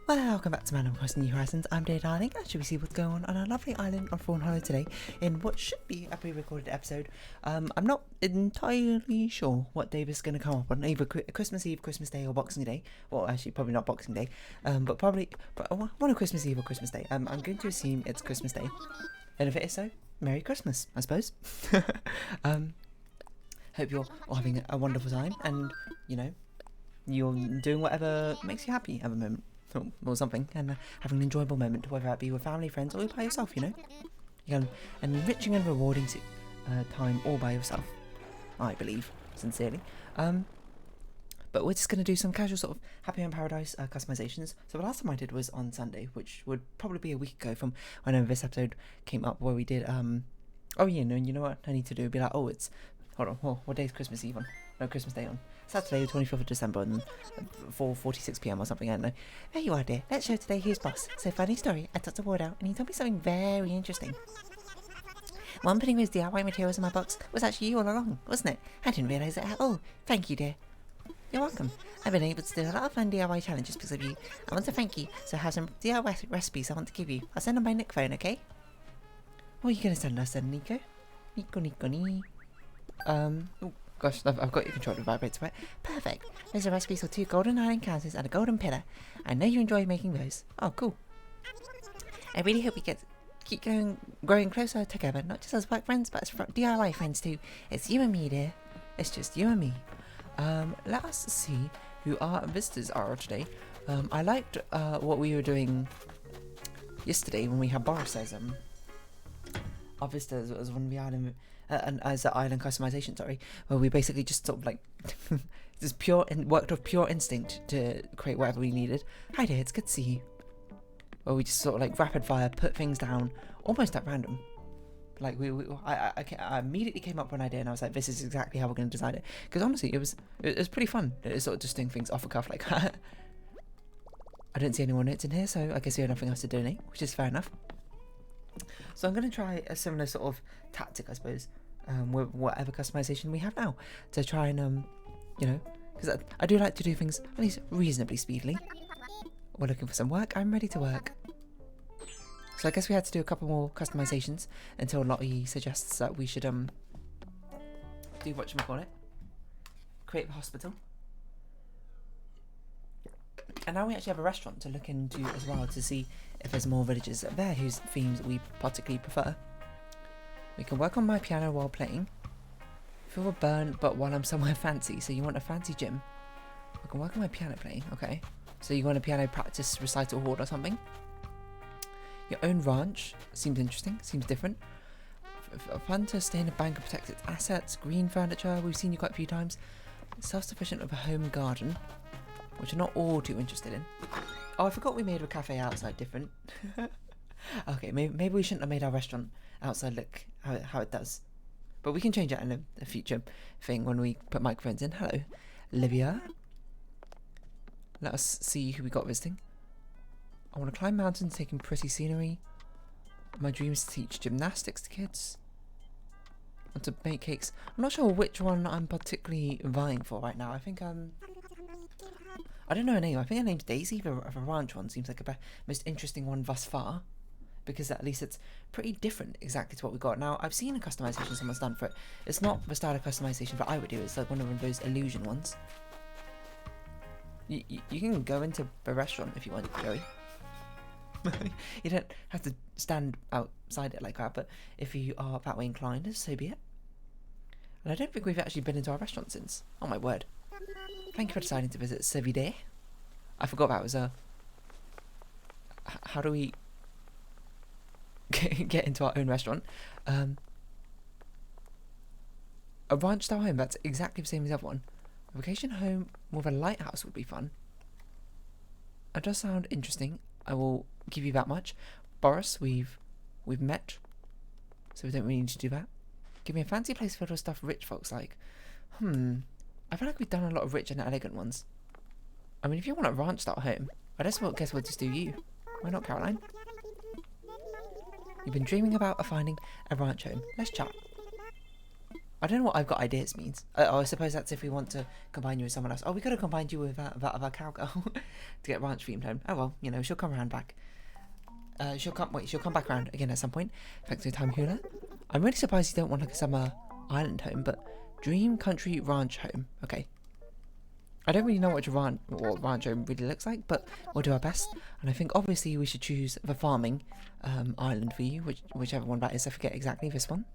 Welcome back to Man Across New Horizons. I'm Dave Darling, and should we see what's going on our lovely island on Fawnhollow today in what should be a pre-recorded episode. I'm not entirely sure what day this is going to come up on, either Christmas Eve, Christmas Day, or Boxing Day. Well, actually, probably not Boxing Day, but probably one of Christmas Eve or Christmas Day. I'm going to assume it's Christmas Day, and if it is so, Merry Christmas, I suppose. Hope you're all having a wonderful time, and you're doing whatever makes you happy at the moment. Or something, and having an enjoyable moment, whether that be with family, friends, or by yourself, You can an enriching and rewarding time all by yourself, I believe, sincerely. But we're just going to do some casual sort of Happy Home Paradise customizations. So the last time I did was on Sunday, which would probably be a week ago from whenever this episode came up, where we did, you know what I need to do? Be like, it's, hold on, what day is Christmas Eve on? No, Christmas Day on Saturday, the 24th of December, and 4:46 p.m. or something, I don't know. There you are, dear. Let's show today who's boss. So, funny story, I took the word out, and he told me something very interesting. One putting those DIY materials in my box was actually you all along, wasn't it? I didn't realise it at all. Thank you, dear. You're welcome. I've been able to do a lot of fun DIY challenges because of you. I want to thank you, so I have some DIY recipes I want to give you. I'll send them by Nick phone, okay? What are you going to send us then, Nico? Nico. Oh, gosh, I've got your controller vibrates, right? Perfect. Those are recipes for 2 golden iron counters and a golden pillar. I know you enjoy making those. Oh, cool. I really hope we keep growing closer together, not just as work friends, but as DIY friends too. It's you and me, dear. It's just you and me. Let us see who our visitors are today. I liked what we were doing yesterday when we had Boris as our visitors as one of the island. And as an island customization, where we basically just sort of like just worked off pure instinct to create whatever we needed. Hi dear, it's good to see you. Where we just sort of like rapid fire put things down almost at random. Like I immediately came up with an idea, and I was like, this is exactly how we're going to design it. Because honestly, it was pretty fun. It was sort of just doing things off the cuff like that. I didn't see any more notes in here, so I guess we have nothing else to donate, which is fair enough. So I'm going to try a similar sort of tactic, I suppose, with whatever customization we have now, to try and, because I do like to do things at least reasonably speedily. We're looking for some work. I'm ready to work. So I guess we had to do a couple more customizations until Lottie suggests that we should do whatchamacallit, create the hospital. And now we actually have a restaurant to look into as well, to see if there's more villagers there whose themes we particularly prefer. We can work on my piano while playing. Feel a burn, but while I'm somewhere fancy. So you want a fancy gym. I can work on my piano playing, okay. So you want a piano practice recital hall or something. Your own ranch seems interesting, seems different. Fun to stay in a bank and protect its assets. Green furniture, we've seen you quite a few times. Self-sufficient with a home garden, which I'm not all too interested in. Oh, I forgot we made a cafe outside different. Okay, maybe we shouldn't have made our restaurant outside look how it does. But we can change that in a future thing when we put microphones in. Hello, Livia. Let us see who we got visiting. I want to climb mountains, taking pretty scenery. My dream is to teach gymnastics to kids. I want to make cakes. I'm not sure which one I'm particularly vying for right now. I think I don't know her name. I think her name's Daisy. The ranch one seems like the most interesting one thus far, because at least it's pretty different exactly to what we got. Now, I've seen a customization someone's done for it. It's not the style of customization that I would do. It's like one of those illusion ones. You can go into the restaurant if you want, Joey. You don't have to stand outside it like that, but if you are that way inclined, so be it. And I don't think we've actually been into our restaurant since. Oh my word. Thank you for deciding to visit Sevide. I forgot that was how do we get into our own restaurant? A ranch style home, that's exactly the same as the other one. A vacation home with a lighthouse would be fun. It does sound interesting. I will give you that much. Boris, we've met, so we don't really need to do that. Give me a fancy place filled with stuff rich folks like. I feel like we've done a lot of rich and elegant ones. I mean, if you want a ranch style home, I guess we'll just do you. Why not, Caroline? You've been dreaming about finding a ranch home. Let's chat. I don't know what I've got ideas means. Oh, I suppose that's if we want to combine you with someone else. Oh, we could have combined you with that of our cowgirl to get ranch themed home. Oh well, you know, she'll come around back. She'll come back around again at some point. Thanks for your time, Hula. I'm really surprised you don't want like a summer island home, but dream country ranch home. Okay. I don't really know what ranch home really looks like, but we'll do our best. And I think obviously we should choose the farming island for you, whichever one that is. I forget exactly this one.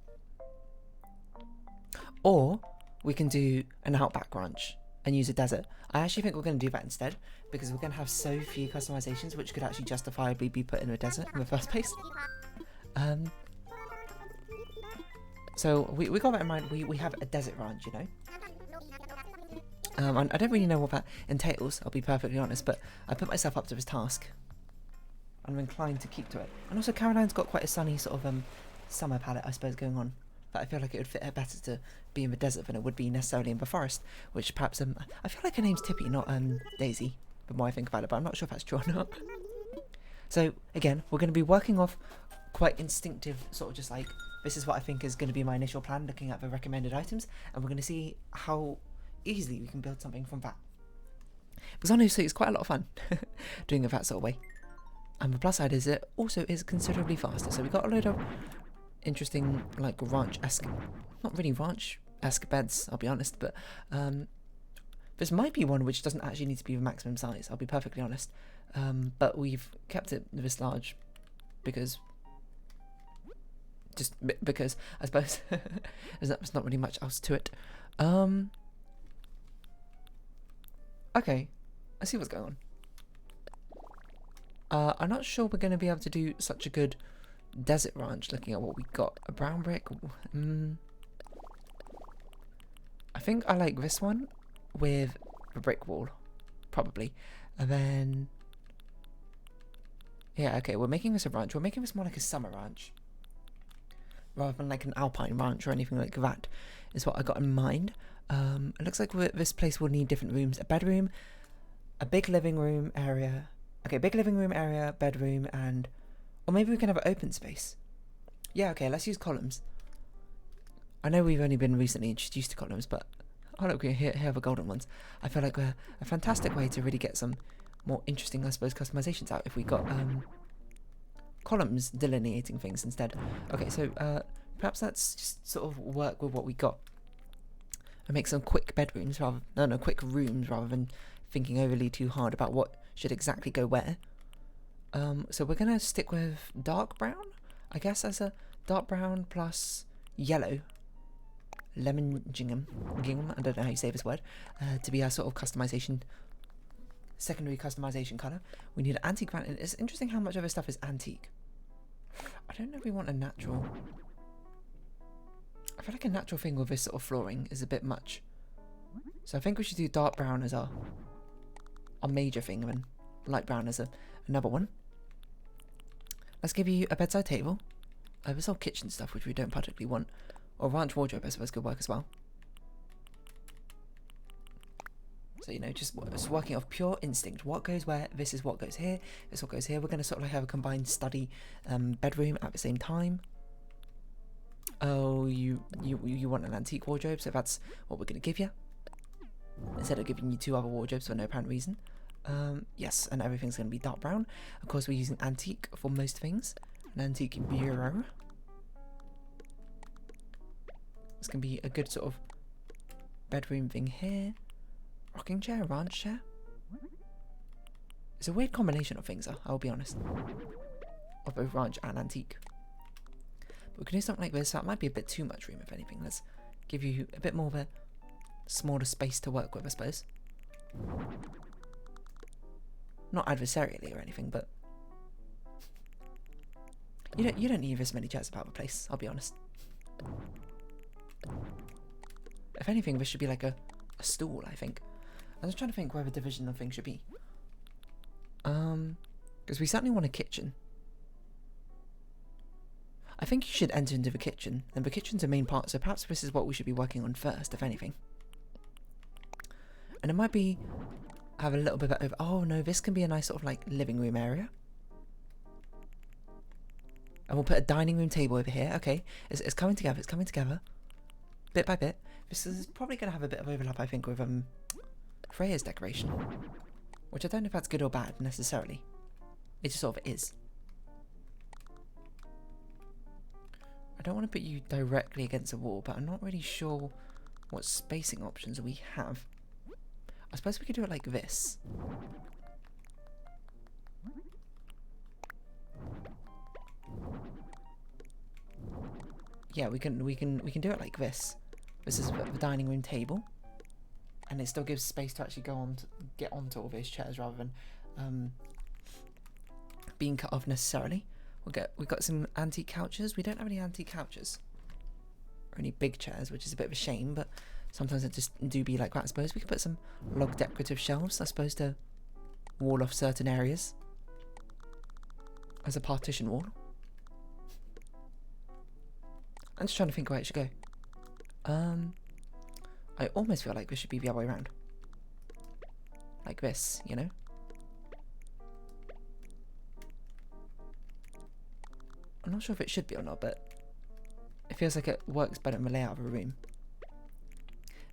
Or we can do an outback ranch and use a desert. I actually think we're going to do that instead, because we're going to have so few customizations which could actually justifiably be put in a desert in the first place. So we got that in mind. We have a desert ranch, you know. And I don't really know what that entails, I'll be perfectly honest, but I put myself up to this task. I'm inclined to keep to it. And also Caroline's got quite a sunny sort of summer palette, I suppose, going on. But I feel like it would fit her better to be in the desert than it would be necessarily in the forest, which perhaps, I feel like her name's Tippy, not Daisy, the more I think about it, but I'm not sure if that's true or not. So, again, we're going to be working off quite instinctive, sort of just like, this is what I think is going to be my initial plan, looking at the recommended items, and we're going to see how easily we can build something from that. Because honestly, it's quite a lot of fun doing it that sort of way. And the plus side is it also is considerably faster, so we got a load of interesting, like, ranch-esque, not really ranch-esque beds, I'll be honest, but this might be one which doesn't actually need to be the maximum size, I'll be perfectly honest, but we've kept it this large because I suppose there's not really much else to it. Okay, I see what's going on. I'm not sure we're going to be able to do such a good desert ranch looking at what we got. A brown brick. I think I like this one with the brick wall, probably. And then, yeah, okay, we're making this a ranch. We're making this more like a summer ranch, rather than like an alpine ranch or anything like that, is what I got in mind. It looks like this place will need different rooms. A bedroom, a big living room area. Okay, big living room area, bedroom, and... Or maybe we can have an open space. Yeah, okay, let's use columns. I know we've only been recently introduced to columns, but... Oh look, here are the golden ones. I feel like we're a fantastic way to really get some more interesting, I suppose, customizations out if we got columns delineating things instead. Okay, so perhaps let's just sort of work with what we got. And make some quick bedrooms quick rooms rather than thinking overly too hard about what should exactly go where. So we're gonna stick with dark brown, I guess, as a dark brown plus yellow, lemon gingham, I don't know how you say this word, to be our sort of customization, secondary customization color. We need antique brown. It's interesting how much of this stuff is antique. I don't know if we want a natural. I feel like a natural thing with this sort of flooring is a bit much. So I think we should do dark brown as our major thing, and light brown as another one. Let's give you a bedside table. This whole kitchen stuff, which we don't particularly want. Or ranch wardrobe, I suppose, could work as well. So, you know, just working off pure instinct. What goes where? This is what goes here. This is what goes here. We're going to sort of like have a combined study bedroom at the same time. Oh, you want an antique wardrobe, so that's what we're going to give you. Instead of giving you two other wardrobes for no apparent reason. Yes, and everything's going to be dark brown. Of course, we're using antique for most things. An antique bureau. It's going to be a good sort of bedroom thing here. Rocking chair, ranch chair. It's a weird combination of things, I'll be honest. Of both ranch and antique. But we can do something like this. That might be a bit too much room, if anything. Let's give you a bit more of a smaller space to work with, I suppose. Not adversarially or anything, but you don't need this many chairs about the place, I'll be honest. If anything, this should be like a stool, I think. I was trying to think where the division of things should be. Because we certainly want a kitchen. I think you should enter into the kitchen, and the kitchen's a main part, so perhaps this is what we should be working on first, if anything. And it might be have a little bit of, oh no, this can be a nice sort of like living room area. And we'll put a dining room table over here. Okay, it's coming together, it's coming together. bit by bit. This is probably going to have a bit of overlap, I think, with Freya's decoration, which I don't know if that's good or bad necessarily. It just sort of is. I don't want to put you directly against a wall, but I'm not really sure what spacing options we have. I suppose we could do it like this. Yeah, we can do it like this. This is the dining room table, and it still gives space to actually get onto all these chairs rather than being cut off necessarily. We've got some antique couches. We don't have any antique couches or any big chairs, which is a bit of a shame, but sometimes it just do be like that. I suppose we could put some log decorative shelves, I suppose, to wall off certain areas as a partition wall. I'm just trying to think where it should go. I almost feel like this should be the other way around. Like this, you know? I'm not sure if it should be or not, but it feels like it works better in the layout of a room.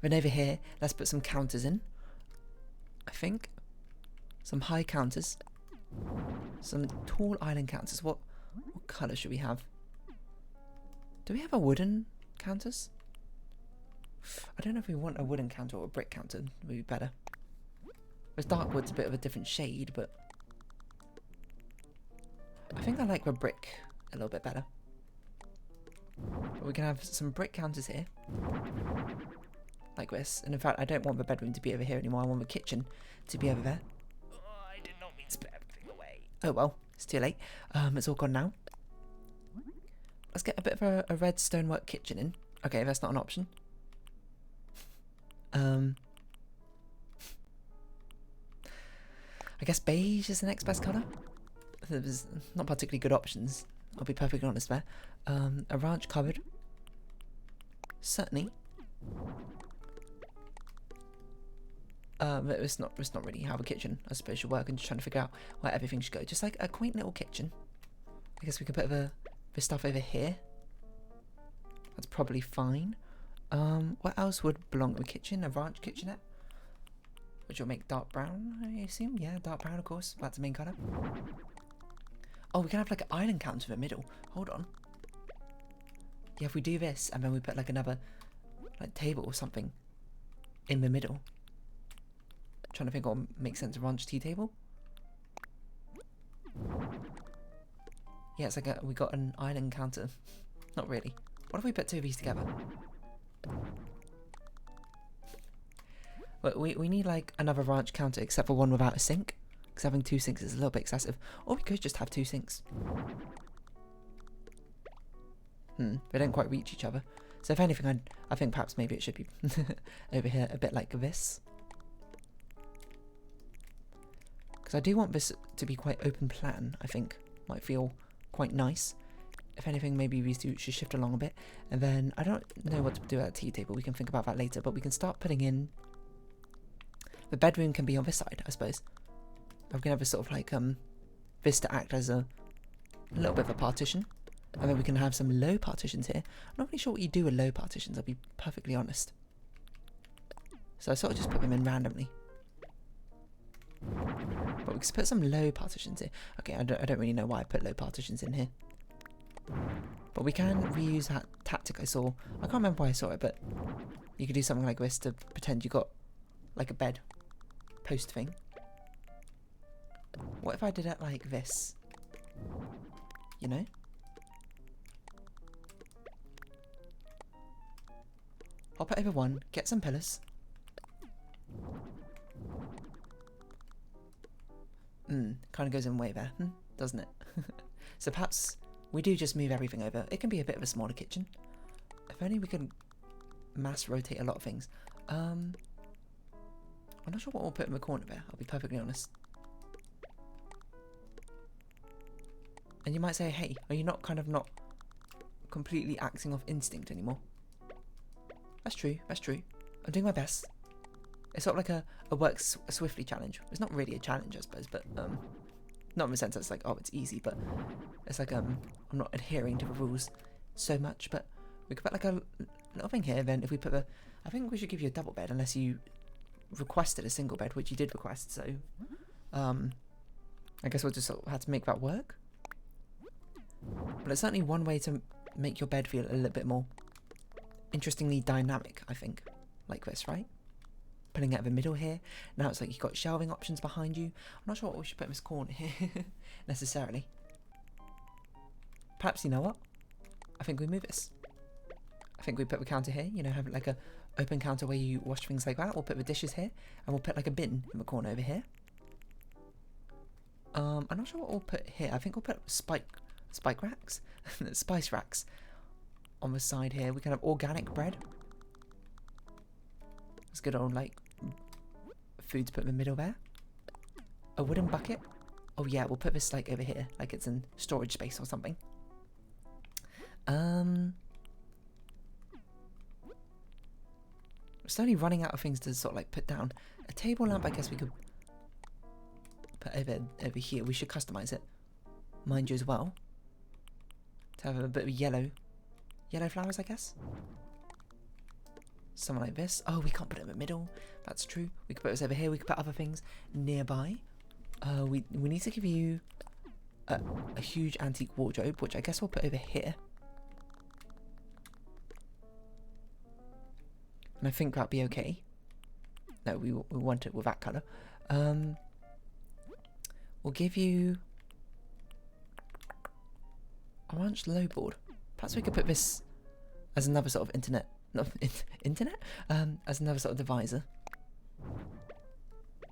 Then over here, let's put some counters in. I think. Some high counters. Some tall island counters. What colour should we have? Do we have a wooden counters? I don't know if we want a wooden counter or a brick counter. Would be better. This dark wood's a bit of a different shade, but I think I like the brick a little bit better. But we can have some brick counters here, like this. And in fact, I don't want the bedroom to be over here anymore. I want the kitchen to be over there. Oh, I did not mean to put everything away. Oh well, it's too late. It's all gone now. Let's get a bit of a red stonework kitchen in. Okay, that's not an option. I guess beige is the next best colour. There's not particularly good options, I'll be perfectly honest there. A ranch cupboard. Certainly. But it's not really how a kitchen, I suppose, should work. I'm just trying to figure out where everything should go. Just like a quaint little kitchen. I guess we could put this stuff over here. That's probably fine. What else would belong to a kitchen? A ranch kitchenette? Which will make dark brown, I assume? Yeah, dark brown, of course. That's the main colour. Oh, we can have like an island counter in the middle. Hold on. Yeah, if we do this, and then we put like another like table or something in the middle. I'm trying to think what makes sense. A ranch tea table? Yeah, it's like we got an island counter. Not really. What if we put two of these together? But we need like another ranch counter, except for one without a sink. Because having two sinks is a little bit excessive. Or we could just have two sinks. They don't quite reach each other. So if anything, I think perhaps maybe it should be over here a bit like this. Because I do want this to be quite open plan, I think. Might feel quite nice. If anything, maybe these two should shift along a bit. And then, I don't know what to do at a tea table. We can think about that later. But we can start putting in... The bedroom can be on this side, I suppose. We can have a sort of like, this to act as a little bit of a partition. And then we can have some low partitions here. I'm not really sure what you do with low partitions, I'll be perfectly honest. So I sort of just put them in randomly. But we can put some low partitions here. Okay, I don't really know why I put low partitions in here. But we can reuse that tactic I saw. I can't remember why I saw it, but you could do something like this to pretend you got like a bed post thing. What if I did it like this? You know? Hop it over one, get some pillars. Kind of goes in way there, doesn't it? So perhaps we do just move everything over. It can be a bit of a smaller kitchen. If only we can mass rotate a lot of things. I'm not sure what we'll put in the corner there, I'll be perfectly honest. And you might say, hey, are you not not completely acting off instinct anymore? That's true, that's true. I'm doing my best. It's sort of like a work swiftly challenge. It's not really a challenge, I suppose, but not in the sense that it's like, oh, it's easy, but it's like I'm not adhering to the rules so much. But we could put like a little thing here. Then if we put the, I think we should give you a double bed unless you requested a single bed, which you did request. So, I guess we'll just sort of have to make that work. But it's certainly one way to make your bed feel a little bit more interestingly dynamic, I think. Like this, right? Putting it in the middle here. Now it's like you've got shelving options behind you. I'm not sure what we should put in this corner here, necessarily. Perhaps, you know what? I think we move this. I think we put the counter here, you know, have like a open counter where you wash things like that. We'll put the dishes here, and we'll put like a bin in the corner over here. I'm not sure what we'll put here. I think we'll put spike racks, spice racks on the side here. We can have organic bread. It's good old like food to put in the middle there. A wooden bucket. Oh yeah, we'll put this like over here, like it's in storage space or something. We're slowly running out of things to sort of like put down. A table lamp, I guess we could put over here. We should customize it, mind you, as well. To have a bit of yellow flowers, I guess. Something like this. Oh, we can't put it in the middle. That's true. We could put this over here. We could put other things nearby. We need to give you a huge antique wardrobe, which I guess we'll put over here. And I think that'd be okay. No, we want it with that colour. We'll give you a orange lowboard. Perhaps we could put this as another sort of internet, as another sort of divisor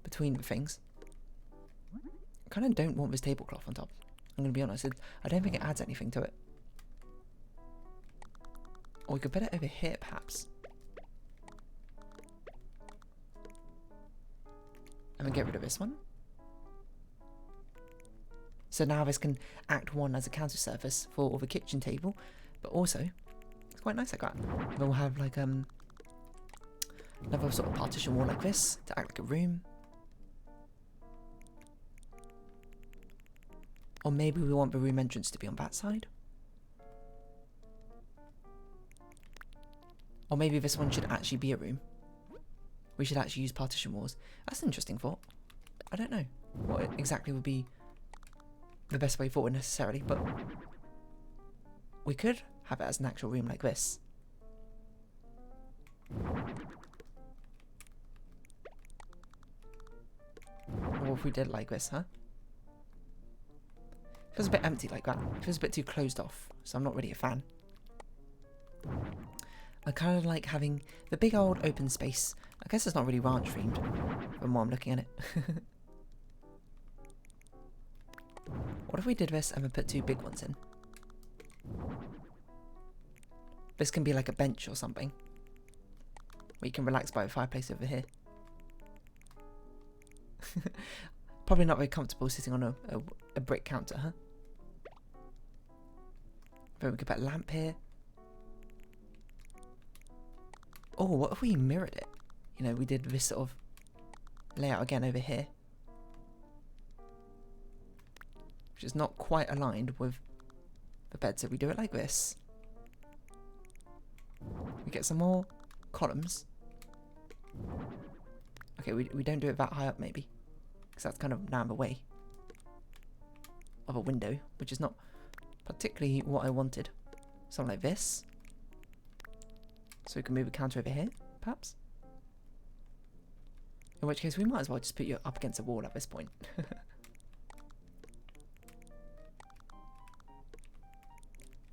between the things. I kind of don't want this tablecloth on top. I'm going to be honest. I don't think it adds anything to it. Or we could put it over here, perhaps. And then get rid of this one. So now this can act one as a counter surface for the kitchen table, but also it's quite nice like that. And we'll have like another sort of partition wall like this to act like a room. Or maybe we want the room entrance to be on that side. Or maybe this one should actually be a room. We should actually use partition walls. That's an interesting thought. I don't know what exactly would be the best way forward necessarily, but we could have it as an actual room like this. Or if we did like this, huh? It feels a bit empty like that. It feels a bit too closed off, so I'm not really a fan. I kind of like having the big old open space. I guess it's not really ranch themed from what I'm looking at it. What if we did this and we put two big ones in? This can be like a bench or something, where you can relax by the fireplace over here. Probably not very comfortable sitting on a brick counter, huh? But we could put a lamp here. Oh, what if we mirrored it? You know, we did this sort of layout again over here, which is not quite aligned with the bed, so we do it like this. We get some more columns. Okay, we don't do it that high up maybe, because that's kind of now in the way of a window, which is not particularly what I wanted. Something like this. So we can move a counter over here, perhaps. In which case we might as well just put you up against a wall at this point.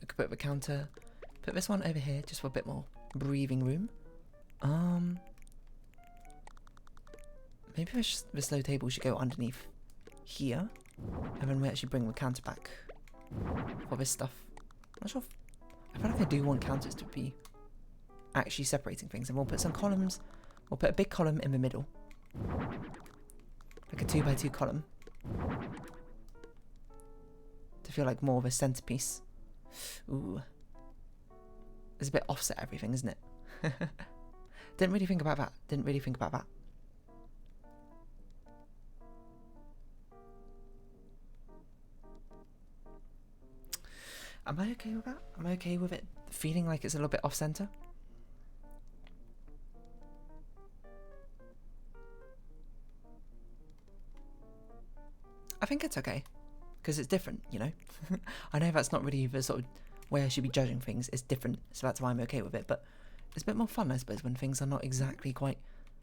We could put the counter, put this one over here just for a bit more breathing room. Maybe this low table should go underneath here, and then we actually bring the counter back for this stuff. I'm not sure. I feel like I do want counters to be actually separating things, and we'll put some columns. We'll put a big column in the middle, like a 2x2 column, to feel like more of a centerpiece. Ooh, it's a bit offset everything, isn't it? Didn't really think about that. Didn't really think about that. Am I okay with that? Am I okay with it feeling like it's a little bit off center? think it's okay. Because it's different, you know? I know that's not really the sort of way I should be judging things. It's different, so that's why I'm okay with it. But it's a bit more fun, I suppose, when things are not exactly quite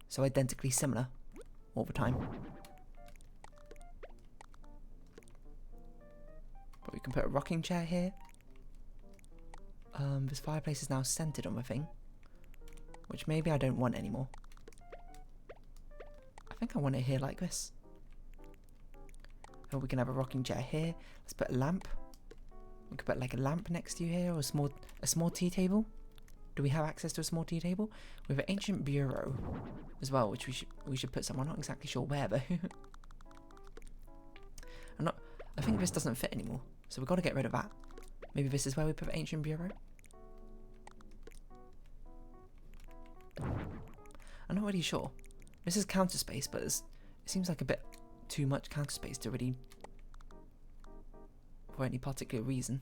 so identically similar all the time. But we can put a rocking chair here. This fireplace is now centered on the thing, which maybe I don't want anymore. I think I want it here like this. Oh, we can have a rocking chair here. Let's put a lamp. We could put like a lamp next to you here, or a small tea table. Do we have access to a small tea table? We have an ancient bureau as well, which we should put somewhere. I'm not exactly sure where though. I think this doesn't fit anymore, so we've got to get rid of that. Maybe this is where we put the ancient bureau. I'm not really sure. This is counter space, but it seems like a bit too much counter space to really for any particular reason.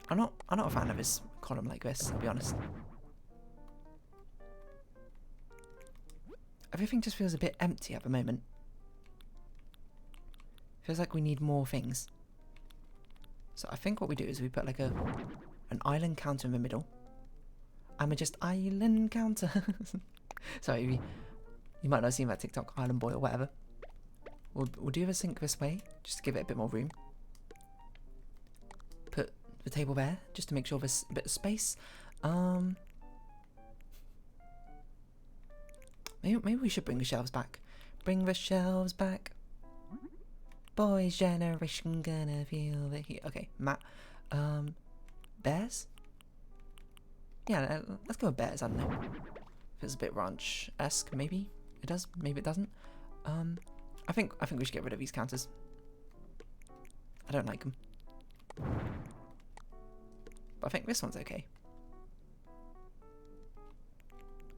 I'm not a fan of this column like this, I'll be honest. Everything just feels a bit empty at the moment. Feels like we need more things. So I think what we do is we put like an island counter in the middle. I'm a just island counter. Sorry, you might not have seen that TikTok, Island Boy or whatever. We'll do the sink this way, just to give it a bit more room. Put the table there, just to make sure there's a bit of space. Maybe we should bring the shelves back. Bring the shelves back. Boys' generation gonna feel the heat. Okay, Matt. Bears? Yeah, let's go with bears, I don't know. If it's a bit ranch-esque, maybe it does, maybe it doesn't. I think we should get rid of these counters. I don't like them. But I think this one's okay.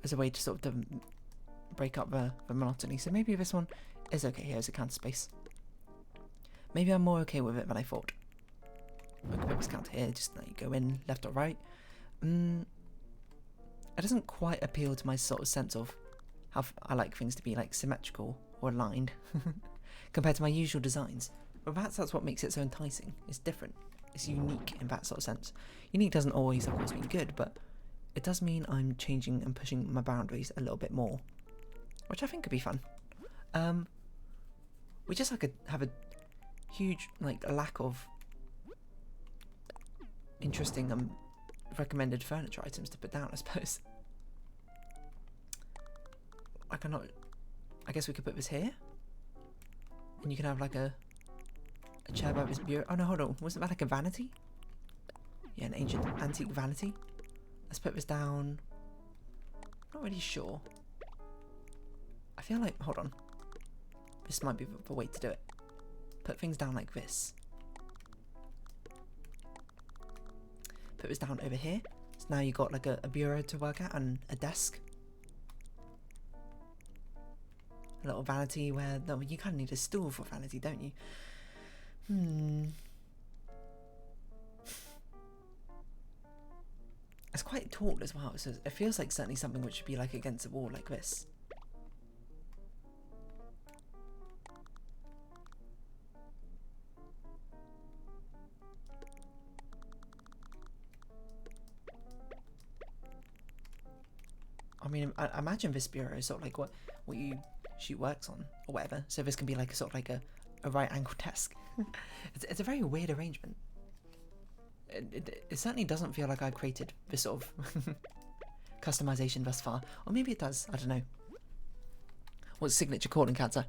As a way to sort of break up the monotony. So maybe this one is okay here as a counter space. Maybe I'm more okay with it than I thought. I could put this counter here, just let you go in left or right. It doesn't quite appeal to my sort of sense of how I like things to be like symmetrical or aligned compared to my usual designs. But perhaps that's what makes it so enticing. It's different. It's unique in that sort of sense. Unique doesn't always, of course, mean good, but it does mean I'm changing and pushing my boundaries a little bit more, which I think could be fun. We just have a huge a lack of interesting recommended furniture items to put down, I suppose. I guess we could put this here, and you can have like a chair by this bureau. Oh no, hold on, wasn't that like a vanity? Yeah, an ancient antique vanity. Let's put this down. Not really sure. I feel like, hold on, this might be the way to do it. Put things down like this. Put this down over here. So now you've got like a bureau to work at and a desk. A little vanity where, no, you kind of need a stool for vanity, don't you? It's quite tall as well, so it feels like certainly something which should be like against a wall like this. I mean, I imagine this bureau is sort of like what she works on or whatever. So this can be like a sort of like a right angle desk. It's a very weird arrangement. It certainly doesn't feel like I created this sort of customization thus far, or maybe it does. I don't know. What signature calling cards I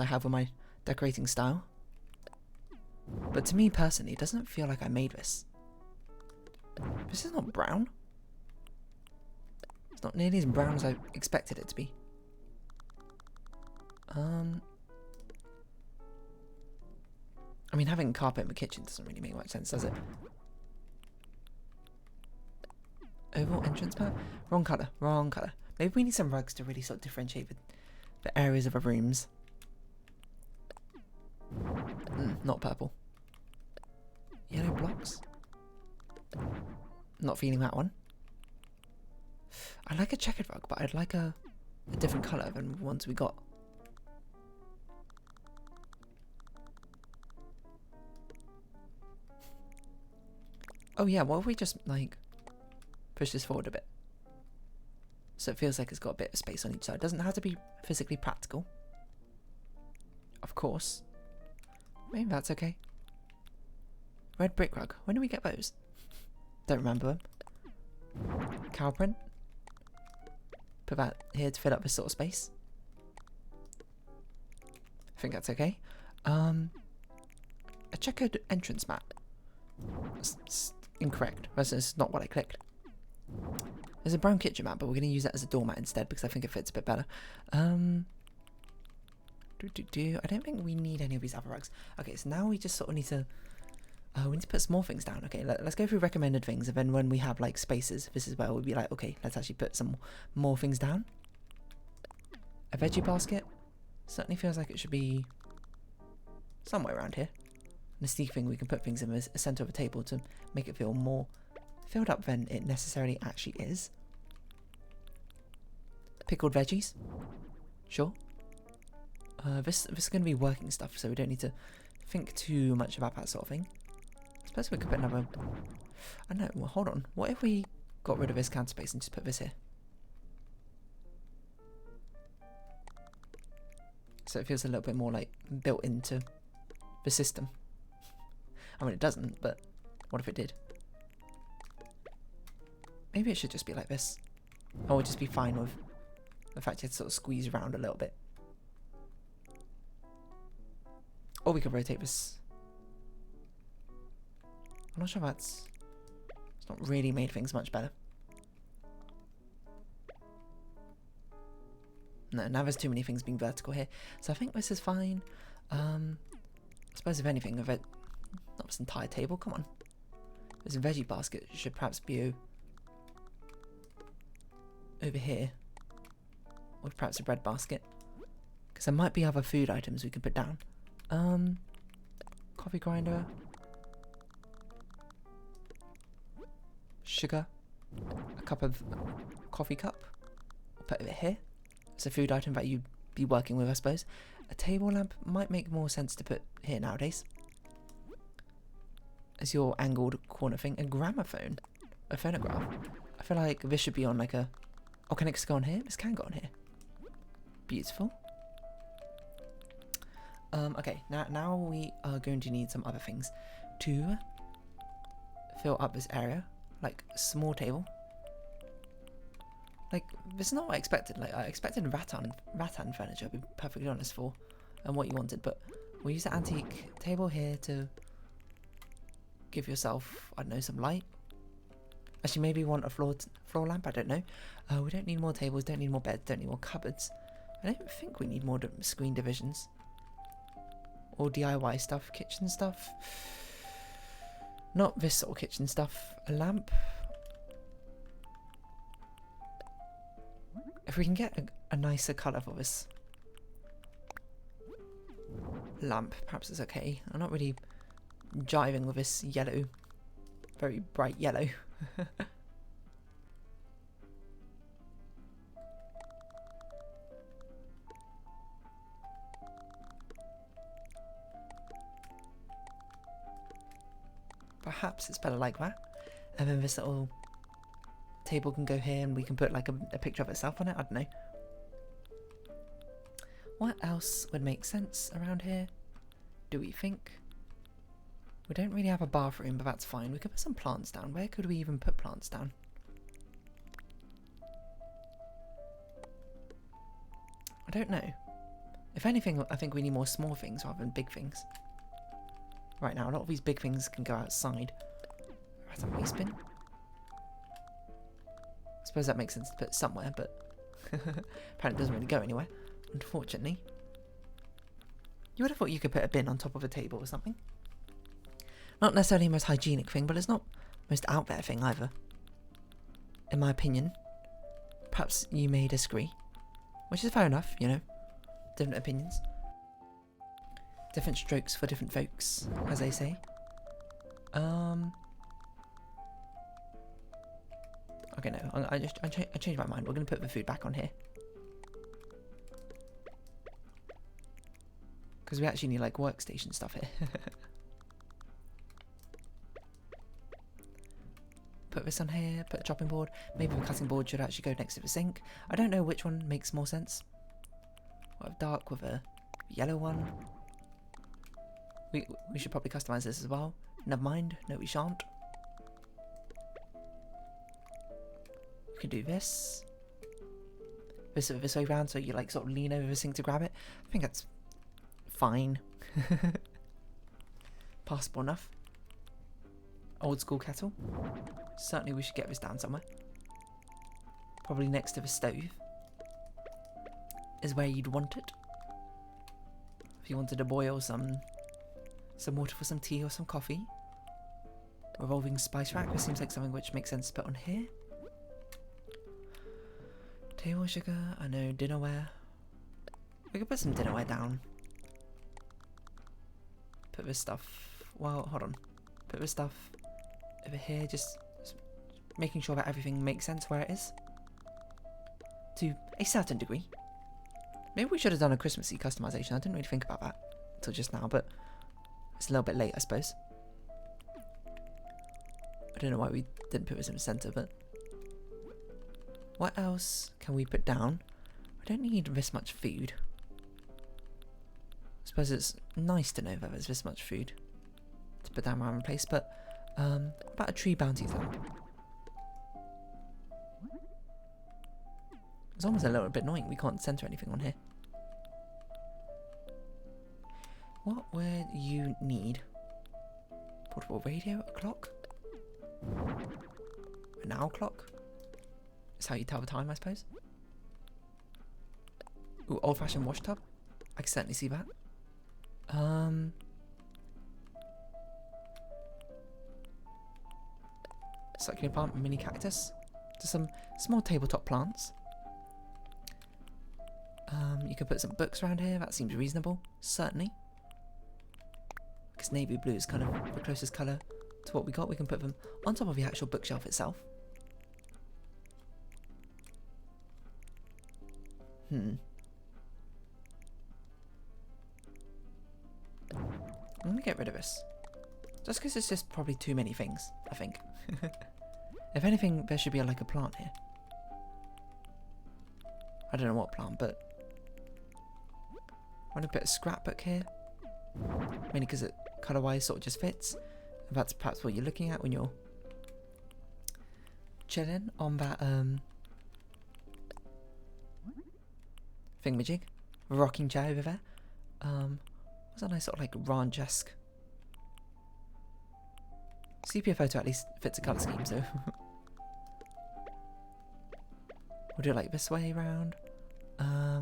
have with my decorating style. But to me personally, it doesn't feel like I made this. This is not brown. It's not nearly as brown as I expected it to be. I mean, having carpet in the kitchen doesn't really make much sense, does it? Oval entrance path? Wrong colour, wrong colour. Maybe we need some rugs to really sort of differentiate the areas of our rooms. Not purple. Yellow blocks? Not feeling that one. I like a checkered rug, but I'd like a different colour than the ones we got. Oh yeah, what if we just, like, push this forward a bit? So it feels like it's got a bit of space on each side. It doesn't have to be physically practical. Of course. Maybe that's okay. Red brick rug. When do we get those? Don't remember them. Cow print. Put that here to fill up this sort of space. I think that's okay. A checkered entrance map. It's incorrect. That's not what I clicked. There's a brown kitchen mat, but we're going to use that as a doormat instead because I think it fits a bit better. I don't think we need any of these other rugs. Okay, so now we just sort of need to... we need to put some more things down. Okay, let's go through recommended things, and then when we have, like, spaces, this is where we'll be like, okay, let's actually put some more things down. A veggie basket. Certainly feels like it should be somewhere around here. And a sneak thing, we can put things in the centre of a table to make it feel more filled up than it necessarily actually is. Pickled veggies. Sure. This is going to be working stuff, so we don't need to think too much about that sort of thing. I suppose we could put another... I don't know, well, hold on. What if we got rid of this counter space and just put this here? So it feels a little bit more like built into the system. I mean, it doesn't, but what if it did? Maybe it should just be like this. Or we'll just be fine with the fact you had to sort of squeeze around a little bit. Or we could rotate this. I'm not sure it's not really made things much better. No, now there's too many things being vertical here. So I think this is fine. I suppose if anything, of it, not this entire table, come on. This veggie basket should perhaps be over here. Or perhaps a bread basket. Because there might be other food items we can put down. Coffee grinder. Sugar. A cup of coffee cup. We'll put it here. It's a food item that you'd be working with, I suppose. A table lamp might make more sense to put here nowadays. As your angled corner thing. A gramophone. A phonograph. I feel like this should be on like a... Oh, can it go on here? This can go on here. Beautiful. Okay, now we are going to need some other things to fill up this area. Like a small table. Like, this is not what I expected. Like, I expected rattan furniture, to be perfectly honest, for and what you wanted. But we'll use the antique table here to give yourself, I don't know, some light. Actually, maybe you want a floor lamp, I don't know. We don't need more tables, don't need more beds, don't need more cupboards. I don't think we need more screen divisions. Or DIY stuff, kitchen stuff. Not this sort of kitchen stuff. A lamp. If we can get a nicer colour for this lamp, perhaps it's okay. I'm not really jiving with this yellow. Very bright yellow. Perhaps it's better like that. And then this little table can go here and we can put like a picture of itself on it. I don't know. What else would make sense around here? Do we think? We don't really have a bathroom, but that's fine. We could put some plants down. Where could we even put plants down? I don't know. If anything, I think we need more small things rather than big things. Right now, a lot of these big things can go outside. That's a waste bin. I suppose that makes sense to put somewhere, but apparently it doesn't really go anywhere, unfortunately. You would have thought you could put a bin on top of a table or something. Not necessarily the most hygienic thing, but it's not the most out there thing either. In my opinion. Perhaps you may disagree. Which is fair enough, you know. Different opinions. Different strokes for different folks, as they say. Okay, no, I changed my mind. We're going to put the food back on here. Because we actually need, like, workstation stuff here. this on here, put a chopping board. Maybe the cutting board should actually go next to the sink. I don't know which one makes more sense. What a dark with a yellow one. We should probably customize this as well. Never mind. No, we shan't. We can do this. This way around, so you like sort of lean over the sink to grab it. I think that's fine. Passable enough. Old school kettle. Certainly we should get this down somewhere. Probably next to the stove is where you'd want it. If you wanted to boil some water for some tea or some coffee. Revolving spice rack. This seems like something which makes sense to put on here. Table sugar. I know dinnerware. We could put some dinnerware down. Put this stuff. Well, hold on. Put this stuff over here. Just making sure that everything makes sense where it is. To a certain degree. Maybe we should have done a Christmassy customization. I didn't really think about that until just now, but it's a little bit late, I suppose. I don't know why we didn't put this in the centre, but what else can we put down? I don't need this much food. I suppose it's nice to know that there's this much food to put down around the place, but what about a tree bounty lamp? It's almost a little bit annoying we can't centre anything on here. What would you need? Portable radio, a clock? An owl clock? That's how you tell the time, I suppose. Ooh, old-fashioned wash tub. I can certainly see that. Succulent plant, mini cactus. Just some small tabletop plants. You can put some books around here. That seems reasonable. Certainly. Because navy blue is kind of the closest colour to what we got. We can put them on top of the actual bookshelf itself. Let me get rid of this. Just because it's just probably too many things, I think. If anything, there should be like a plant here. I don't know what plant, but I want to put a scrapbook here. Mainly because it colour-wise sort of just fits. And that's perhaps what you're looking at when you're chilling on that thingamajig. Rocking chair over there. What's that nice sort of like ranch-esque? Sepia photo at least fits a colour scheme, so we'll do it like this way around. I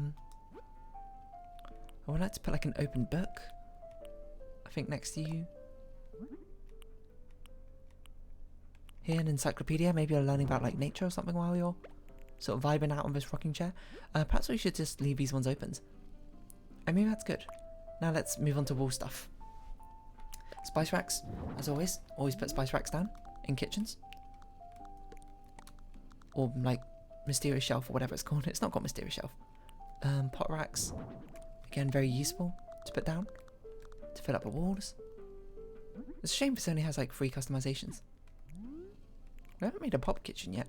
would like to put like an open book, I think, next to you. Here, an encyclopedia. Maybe you're learning about like nature or something while you're sort of vibing out on this rocking chair. Perhaps we should just leave these ones open. I mean, that's good. Now let's move on to wall stuff. Spice racks, as always. Always put spice racks down in kitchens. Or like mysterious shelf or whatever it's called. It's not got mysterious shelf. Pot racks. Again, very useful to put down. To fill up the walls. It's a shame this only has like 3 customizations. We haven't made a pop kitchen yet.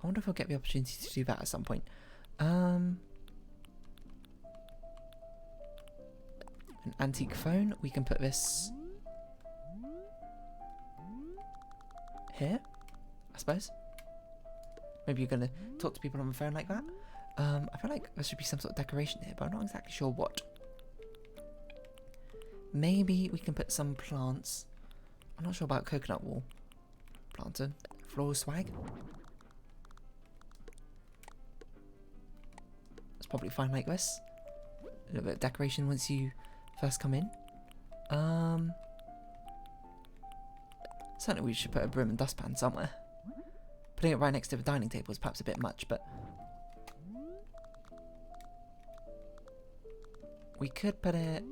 I wonder if we'll get the opportunity to do that at some point. An antique phone. We can put this here, I suppose. Maybe you're going to talk to people on the phone like that. I feel like there should be some sort of decoration here, but I'm not exactly sure what. Maybe we can put some plants. I'm not sure about coconut wall planter. Floral swag. It's probably fine like this. A little bit of decoration once you first come in. Certainly we should put a broom and dustpan somewhere. Putting it right next to the dining table is perhaps a bit much, but we could put it...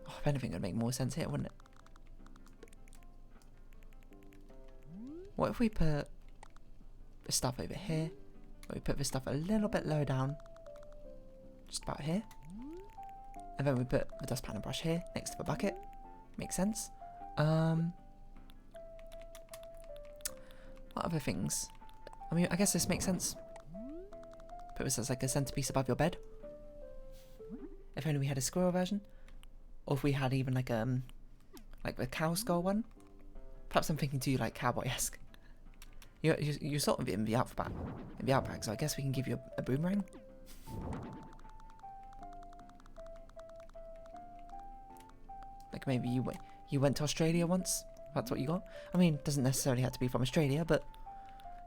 Oh, if anything, it would make more sense here, wouldn't it? What if we put this stuff over here? Or we put this stuff a little bit lower down. Just about here. And then we put the dustpan and brush here, next to the bucket. Makes sense. What other things? I mean, I guess this makes sense. Put this as like a centerpiece above your bed. If only we had a squirrel version. Or if we had even like the cow skull one. Perhaps I'm thinking too like cowboy-esque. You're sort of in the outback, so I guess we can give you a boomerang. Like maybe you went to Australia once. That's what you got. I mean, it doesn't necessarily have to be from Australia, but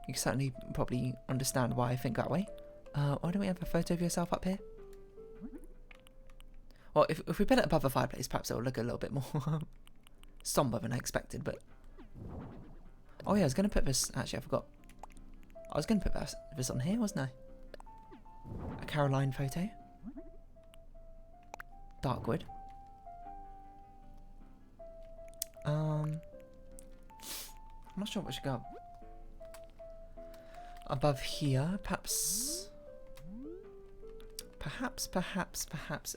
you can certainly probably understand why I think that way. Why don't we have a photo of yourself up here? Well, if we put it above the fireplace, perhaps it'll look a little bit more somber than I expected, but... Oh yeah, I was going to put this... Actually, I forgot. I was going to put this on here, wasn't I? A Caroline photo. Darkwood. I'm not sure what should go above here. Perhaps,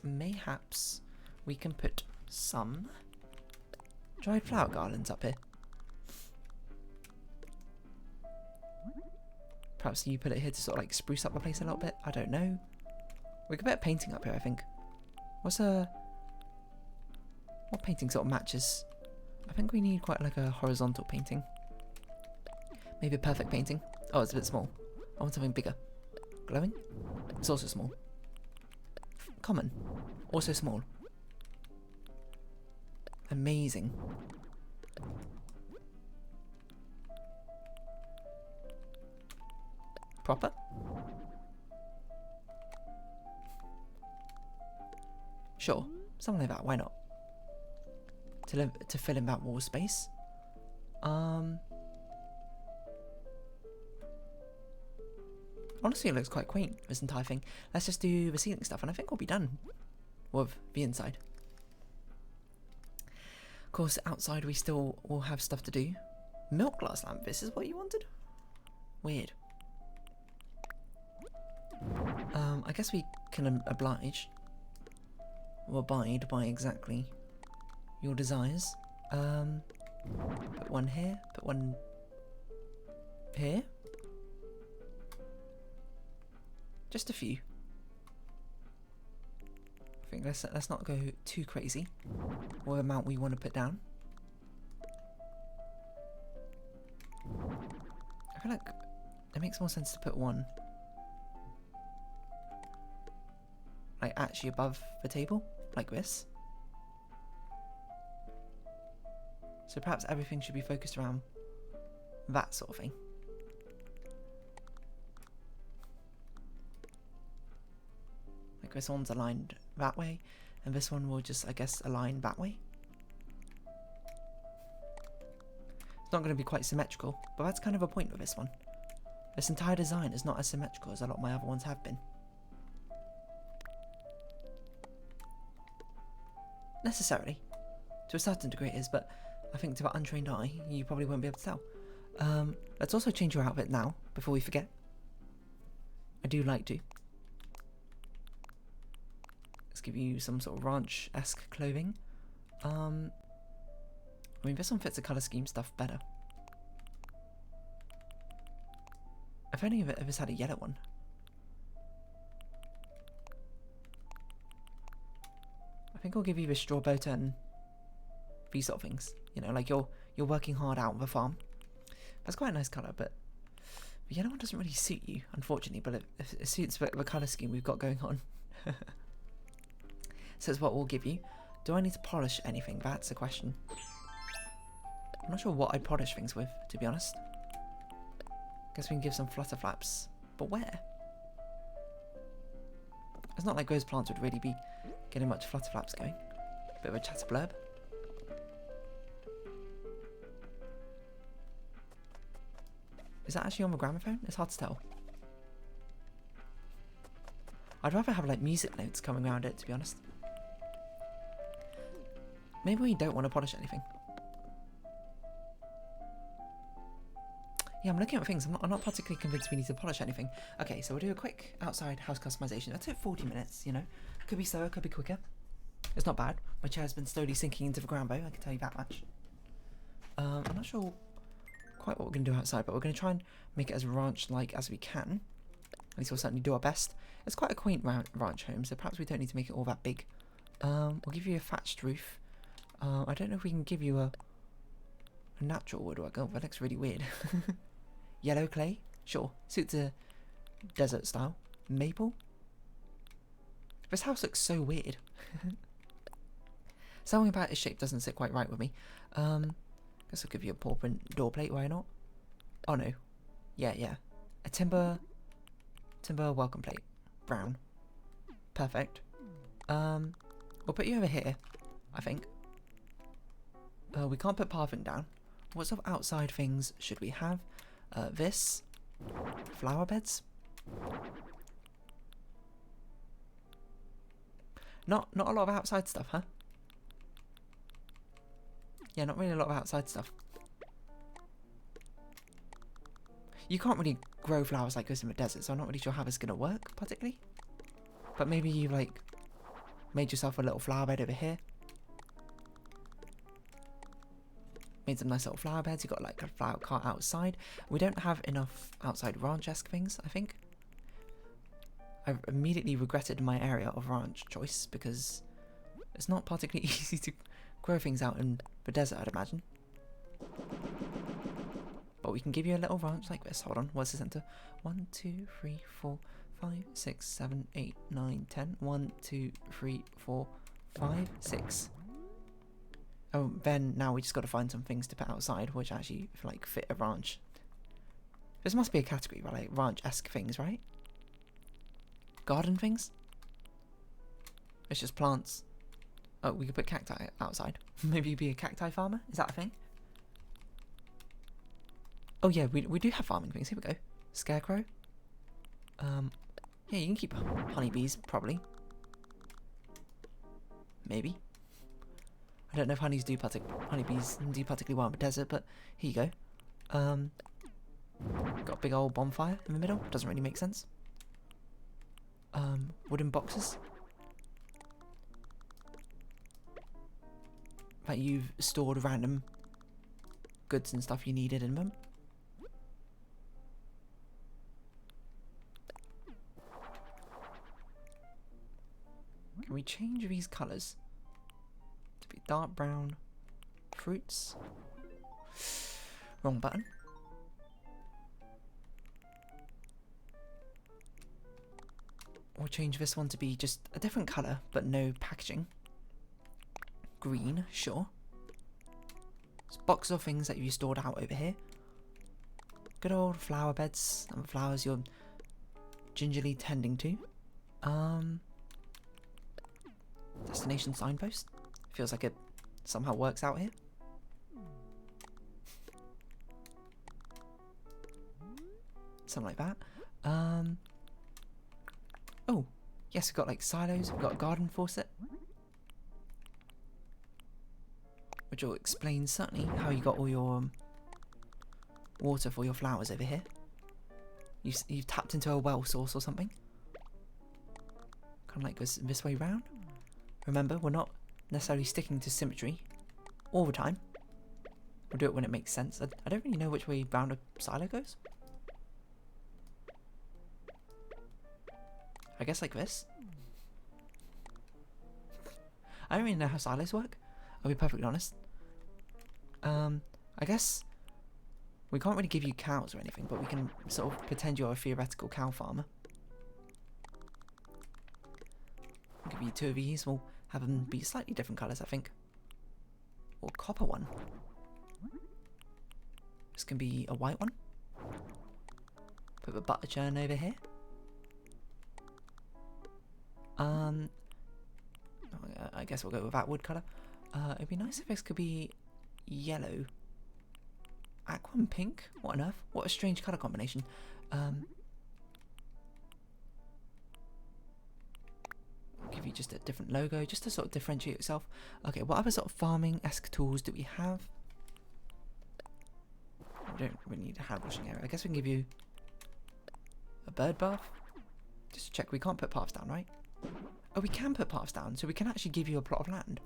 mayhaps we can put some dried flower garlands up here. Perhaps you put it here to sort of like spruce up the place a little bit. I don't know. We could put a painting up here, I think. What painting sort of matches? I think we need quite like a horizontal painting. Maybe a perfect painting. Oh, it's a bit small. I want something bigger. Glowing? It's also small. Common. Also small. Amazing. Proper? Sure. Something like that. Why not? To fill in that wall space. Honestly, it looks quite quaint, this entire thing. Let's just do the ceiling stuff, and I think we'll be done with the inside. Of course, outside we still will have stuff to do. Milk glass lamp, this is what you wanted? Weird. I guess we can oblige. Or abide by exactly your desires. Put one here, put one here. Just a few. I think let's not go too crazy. What amount we want to put down. I feel like it makes more sense to put one like actually above the table, like this. So perhaps everything should be focused around that sort of thing. Like this one's aligned that way, and this one will just, I guess, align that way. It's not going to be quite symmetrical, but that's kind of a point with this one. This entire design is not as symmetrical as a lot of my other ones have been. Necessarily. To a certain degree it is, but I think to the untrained eye, you probably won't be able to tell. Let's also change your outfit now, before we forget. I do like to. Let's give you some sort of ranch-esque clothing. I mean, this one fits the colour scheme stuff better. If only if this had a yellow one. I think I'll give you this straw bow tie and these sort of things. You know, like you're working hard out on the farm. That's quite a nice colour, but the yellow one doesn't really suit you, unfortunately. But it suits the colour scheme we've got going on. So it's what we'll give you. Do I need to polish anything? That's the question. I'm not sure what I'd polish things with, to be honest. Guess we can give some flutter flaps. But where? It's not like those plants would really be getting much flutter flaps going. Bit of a chatter blurb. Is that actually on the gramophone? It's hard to tell. I'd rather have like music notes coming around it, to be honest. Maybe we don't want to polish anything. Yeah, I'm looking at things. I'm not particularly convinced we need to polish anything. Okay, so we'll do a quick outside house customization. That took 40 minutes, you know. Could be slower, could be quicker. It's not bad. My chair's been slowly sinking into the ground, though. I can tell you that much. I'm not sure quite what we're going to do outside, but we're going to try and make it as ranch-like as we can. At least we'll certainly do our best. It's quite a quaint ranch home, so perhaps we don't need to make it all that big. We'll give you a thatched roof. I don't know if we can give you a natural woodwork. Oh, that looks really weird. Yellow clay? Sure. Suits a desert style. Maple? This house looks so weird. Something about its shape doesn't sit quite right with me. Guess I'll give you a paw print door plate, why not? Oh no. Yeah. A timber welcome plate. Brown. Perfect. We'll put you over here, I think. We can't put pathing down. What sort of outside things should we have? This. Flower beds. Not a lot of outside stuff, huh? Yeah, not really a lot of outside stuff. You can't really grow flowers like this in the desert, so I'm not really sure how this is going to work, particularly. But maybe you've, like, made yourself a little flower bed over here. Made some nice little flower beds. You've got, like, a flower cart outside. We don't have enough outside ranch-esque things, I think. I've immediately regretted my area of ranch choice, because it's not particularly easy to grow things out in the desert, I'd imagine. But we can give you a little ranch like this. Hold on, what's the center? 1, 2, 3, 4, 5, 6, 7, 8, 9, 10. 1, 2, 3, 4, 5, 6. Oh, then now we just got to find some things to put outside, which actually like fit a ranch. This must be a category, right? Like ranch-esque things, right? Garden things? It's just plants. Oh, we could put cacti outside. Maybe you'd be a cacti farmer? Is that a thing? Oh yeah, we do have farming things. Here we go. Scarecrow. Yeah, you can keep honeybees, probably. Maybe. I don't know if honeybees do particularly well in the desert, but here you go. Got a big old bonfire in the middle. Doesn't really make sense. Wooden boxes. That you've stored random goods and stuff you needed in them. Can we change these colours to be dark brown? Fruits. Wrong button. Or change this one to be just a different colour, but no packaging. Green, sure. There's boxes of things that you stored out over here. Good old flower beds and flowers you're gingerly tending to. Destination signpost. Feels like it somehow works out here. Something like that. Oh, yes, we've got like silos, we've got a garden faucet. Which will explain certainly how you got all your water for your flowers over here. You've tapped into a well source or something. Kind of like this way round. Remember, we're not necessarily sticking to symmetry all the time. We'll do it when it makes sense. I don't really know which way round a silo goes. I guess like this. I don't really know how silos work. I'll be perfectly honest. I guess we can't really give you cows or anything, but we can sort of pretend you're a theoretical cow farmer. I'll give you 2 of these. We'll have them be slightly different colours, I think. Or copper one. This can be a white one. Put the butter churn over here. I guess we'll go with that wood colour. It'd be nice if this could be yellow. Aqua and pink? What on earth? What a strange colour combination. I'll give you just a different logo, just to sort of differentiate yourself. Okay, what other sort of farming-esque tools do we have? We don't really need a hand washing area. I guess we can give you a bird bath. Just to check, we can't put paths down, right? Oh, we can put paths down, so we can actually give you a plot of land.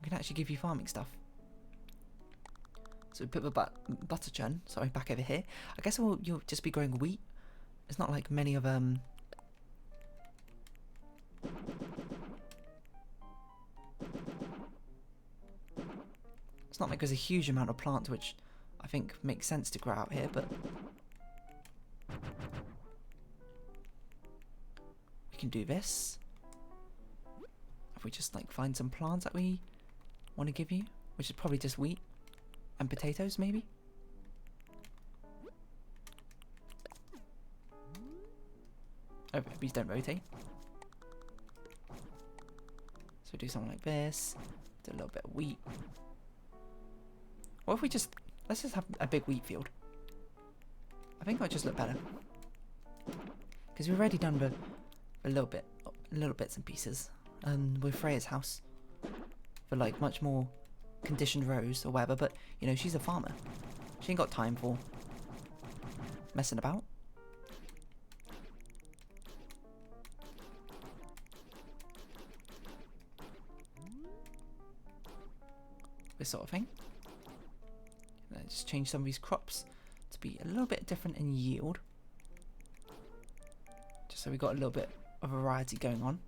We can actually give you farming stuff. So we put the butter churn, sorry, back over here. I guess you'll just be growing wheat. It's not like many of it's not like there's a huge amount of plants which I think makes sense to grow out here, but we can do this. If we just like find some plants that we want to give you, which is probably just wheat and potatoes maybe. Oh, these don't rotate. So do something like this. Do a little bit of wheat. Or if we just, let's just have a big wheat field. I think it'll just look better. Because we've already done the little bits and pieces. With Freya's house. For like much more conditioned rows or whatever. But, you know, she's a farmer. She ain't got time for messing about. This sort of thing. Let's change some of these crops to be a little bit different in yield. Just so we got a little bit of variety going on.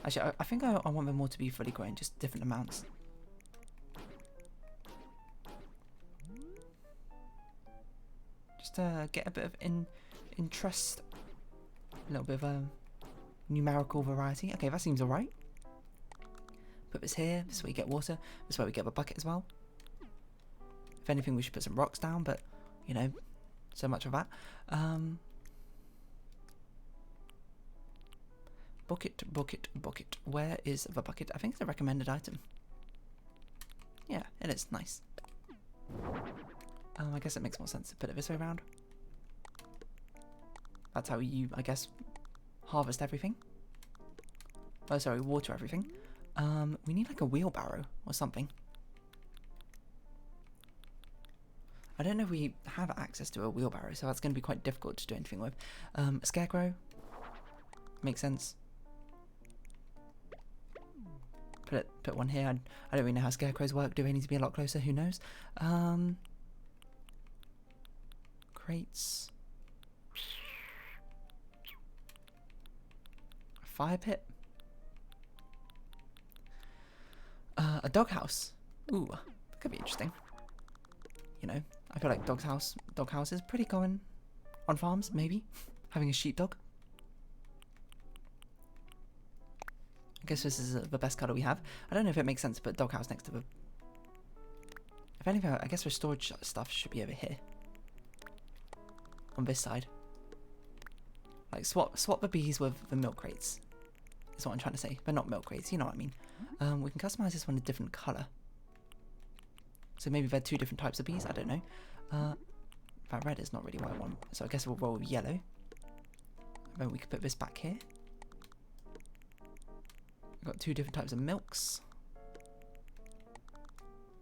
Actually, I think I want them all to be fully grown, just different amounts. Just to get a bit of interest. A little bit of numerical variety. Okay, that seems alright. Put this here, this is where you get water, this is where we get a bucket as well. If anything, we should put some rocks down, but, you know, so much of that. Bucket, bucket, bucket. Where is the bucket? I think it's a recommended item. Yeah, it is. Nice. I guess it makes more sense to put it this way around. That's how you, I guess, harvest everything. Oh, sorry, water everything. We need like a wheelbarrow or something. I don't know if we have access to a wheelbarrow, so that's going to be quite difficult to do anything with. A scarecrow. Makes sense. Put one here. I don't really know how scarecrows work. Do they need to be a lot closer? Who knows? Crates. A fire pit. A doghouse. Ooh, that could be interesting. You know, I feel like doghouse is pretty common on farms, maybe. Having a sheepdog. I guess this is the best colour we have. I don't know if it makes sense to put doghouse next to the... If anything, I guess the storage stuff should be over here. On this side. Like, swap the bees with the milk crates. Is what I'm trying to say. But not milk crates, you know what I mean. We can customise this one a different colour. So maybe they're two different types of bees, I don't know. That red is not really what I want. So I guess we'll roll with yellow. Then we could put this back here. We've got two different types of milks.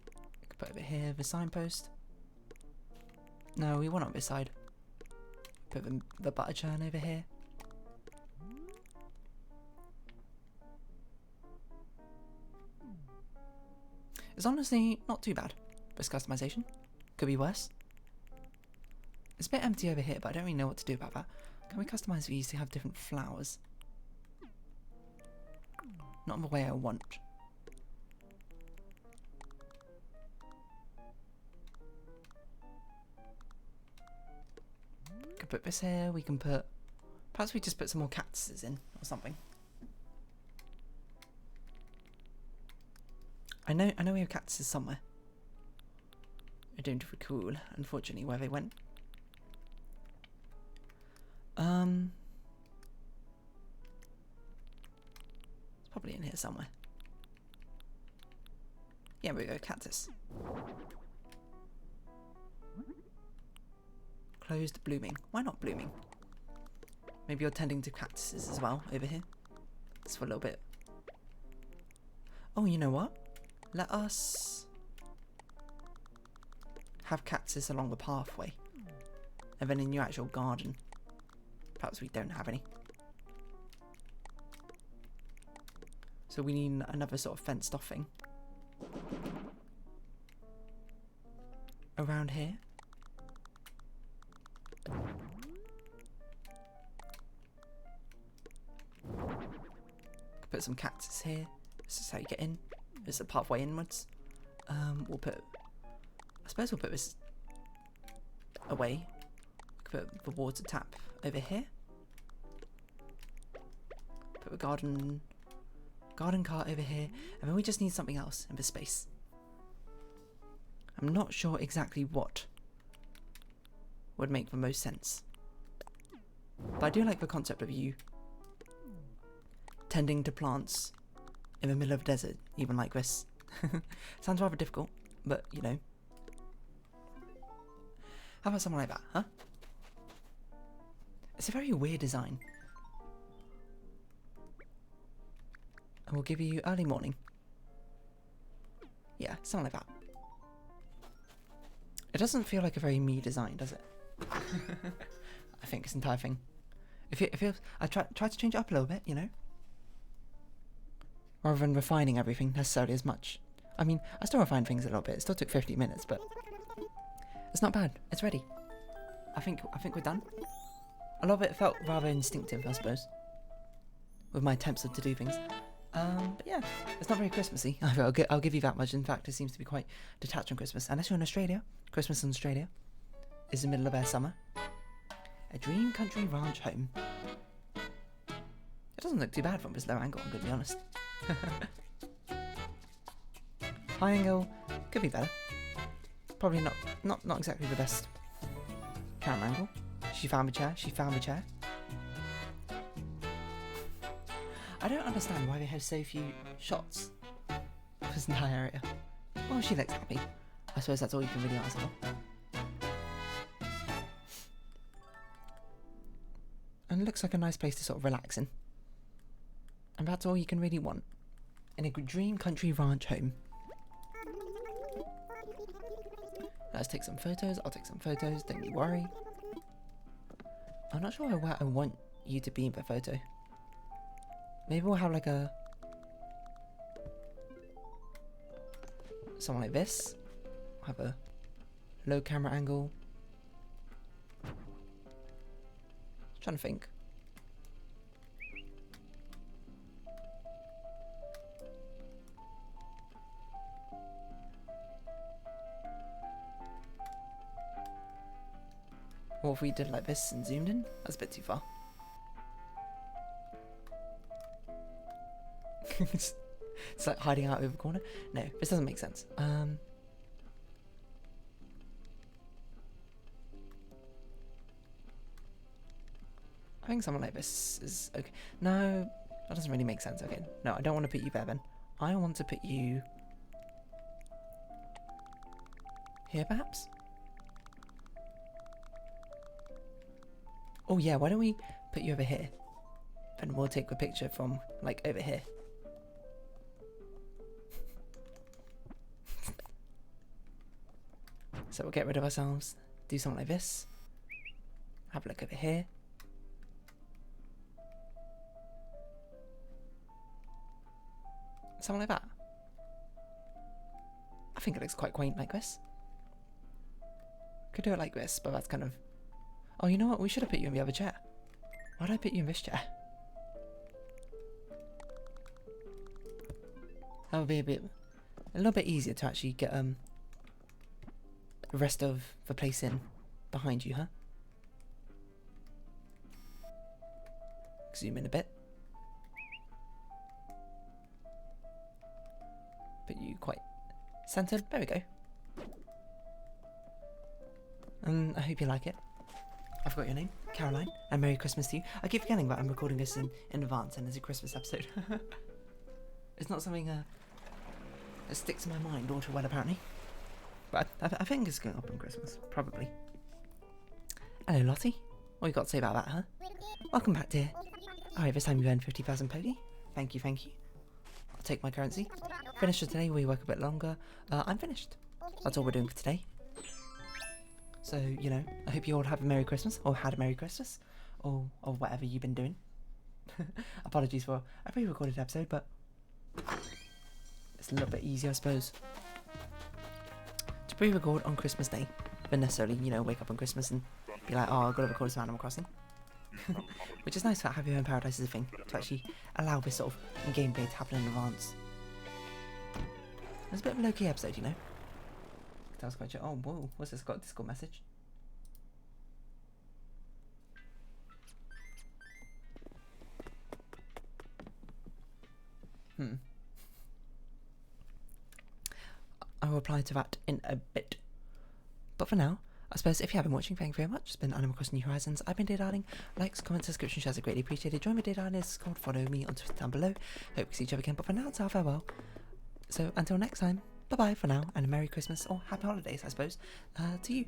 We could put over here, the signpost. No, we want on this side. Put the butter churn over here. It's honestly not too bad. This customization could be worse. It's a bit empty over here, but I don't really know what to do about that. Can we customize these to have different flowers? Not in the way I want. We can put this here. We can put. Perhaps we just put some more cactuses in or something. I know we have cactuses somewhere. I don't recall, unfortunately, where they went. It's probably in here somewhere. Yeah, we go, cactus. Closed blooming. Why not blooming? Maybe you're tending to cactuses as well over here. Just for a little bit. Oh, you know what? Let us have cactus along the pathway. And then in your actual garden, perhaps we don't have any. So we need another sort of fenced off thing. around here. Put some cactus here. This is how you get in. This is a pathway inwards. We'll put... I suppose we'll put this away. We could put the water tap over here. Put the garden cart over here. And then we just need something else in this space. I'm not sure exactly what would make the most sense. But I do like the concept of you tending to plants in the middle of the desert, even like this. Sounds rather difficult, but you know. How about something like that, huh? It's a very weird design. And we'll give you early morning. Yeah, something like that. It doesn't feel like a very me design, does it? I think this entire thing. I try to change it up a little bit, you know? Rather than refining everything necessarily as much. I mean, I still refined things a little bit. It still took 50 minutes, but it's not bad. It's ready. I think we're done. A lot of it felt rather instinctive, I suppose, with my attempts to do things. But yeah, it's not very Christmassy. I'll give you that much. In fact, it seems to be quite detached from Christmas. Unless you're in Australia. Christmas in Australia is the middle of their summer. A dream country ranch home. It doesn't look too bad from this low angle, I'm going to be honest. High angle could be better. Probably not exactly the best camera angle. She found the chair. She found the chair. I don't understand why they have so few shots of this entire area. Well, she looks happy. I suppose that's all you can really ask for. And it looks like a nice place to sort of relax in. And that's all you can really want in a dream country ranch home. Let's take some photos. I'll take some photos, don't you worry. I'm not sure where I want you to be in the photo. Maybe we'll have like a... something like this. Have a low camera angle. Trying to think. What if we did like this and zoomed in? That's a bit too far. It's like hiding out over the corner. No, this doesn't make sense. I think something like this is okay. No, that doesn't really make sense. Okay, no, I don't want to put you there then. I want to put you here, perhaps? Oh yeah, why don't we put you over here? And we'll take a picture from, like, over here. So we'll get rid of ourselves, do something like this. Have a look over here. Something like that. I think it looks quite quaint like this. Could do it like this, but that's kind of... Oh, you know what? We should have put you in the other chair. Why did I put you in this chair? That would be a little bit easier to actually get the rest of the place in behind you, huh? Zoom in a bit. Put you quite centered. There we go. I hope you like it. I forgot your name, Caroline, and Merry Christmas to you. I keep forgetting that I'm recording this in advance and it's a Christmas episode. It's not something that sticks in my mind all too well, apparently. But I think it's going up on Christmas, probably. Hello, Lottie. What you got to say about that, huh? Welcome back, dear. Alright, this time you earned 50,000 Pody. Thank you, thank you. I'll take my currency. Finished for today, we work a bit longer. I'm finished. That's all we're doing for today. So, you know, I hope you all have a Merry Christmas, or had a Merry Christmas, or whatever you've been doing. Apologies for a pre-recorded episode, but it's a little bit easier, I suppose, to to pre-record on Christmas Day, but necessarily, you know, wake up on Christmas and be like, oh, I've got to record some Animal Crossing. Which is nice that Have Your Own Paradise is a thing, to actually allow this sort of gameplay to happen in advance. It's a bit of a low-key episode, you know. That was quite chill. Oh, whoa, what's this got? Discord message. I will reply to that in a bit. But for now, I suppose if you have been watching, thank you very much. It's been Animal Crossing New Horizons. I've been Dear Darling. Likes, comments, subscription, shares are greatly appreciated. Join me, Dear Darling, Discord, follow me on Twitter down below. Hope we see each other again. But for now, it's our farewell. So until next time, bye bye for now, and a Merry Christmas or Happy Holidays, I suppose, to you.